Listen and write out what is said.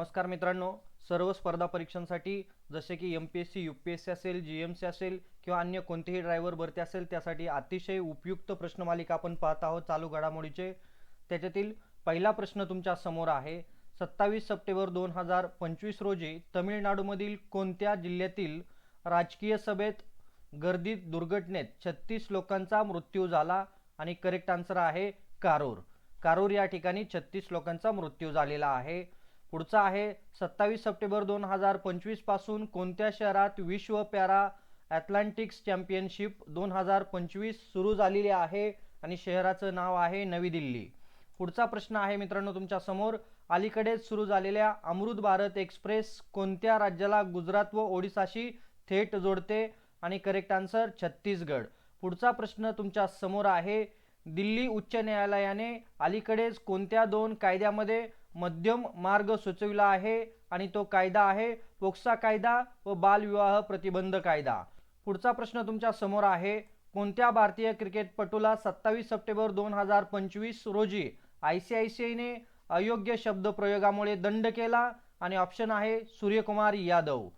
नमस्कार मित्रांनो, सर्व स्पर्धा परीक्षांसाठी जसे की एमपीएससी, यूपीएससी असेल, जीएमसी असेल किंवा अन्य कोणतीही ड्रायव्हर भरती असेल त्यासाठी अतिशय उपयुक्त प्रश्नमालिका आपण पाहत आहोत चालू घडामोडीचे। त्याच्यातील पहिला प्रश्न तुमच्या समोर आहे। 27 सप्टेंबर 2025 रोजी तमिळनाडूमधील कोणत्या जिल्ह्यातील राजकीय सभेत गर्दीत दुर्घटनेत 36 लोकांचा मृत्यू झाला? आणि करेक्ट आन्सर आहे कारूर। कारूर या ठिकाणी 36 लोकांचा मृत्यू झालेला आहे। पुढचा आहे 27 सप्टेंबर 2025 पासून कोणत्या शहरात विश्व पॅरा ॲथलेटिक्स चॅम्पियनशिप 2025 सुरू झालेली आहे? आणि शहराचं नाव आहे नवी दिल्ली। पुढचा प्रश्न आहे मित्रांनो तुमच्या समोर, अलीकडेच सुरू झालेल्या अमृत भारत एक्सप्रेस कोणत्या राज्याला गुजरात व ओडिसाशी थेट जोडते? आणि करेक्ट आन्सर छत्तीसगड। पुढचा प्रश्न तुमच्या समोर आहे, दिल्ली उच्च न्यायालयाने अलीकडेच कोणत्या दोन कायद्यामध्ये मध्यम मार्ग सुचविला आहे? आणि तो कायदा आहे पोक्सो कायदा व बालविवाह प्रतिबंध कायदा। पुढचा प्रश्न तुमच्या समोर आहे, कोणत्या भारतीय क्रिकेटपटूला 27 सप्टेंबर 2025 रोजी आयसीआयसीआयने अयोग्य शब्द प्रयोगामुळे दंड केला? आणि ऑप्शन आहे सूर्यकुमार यादव।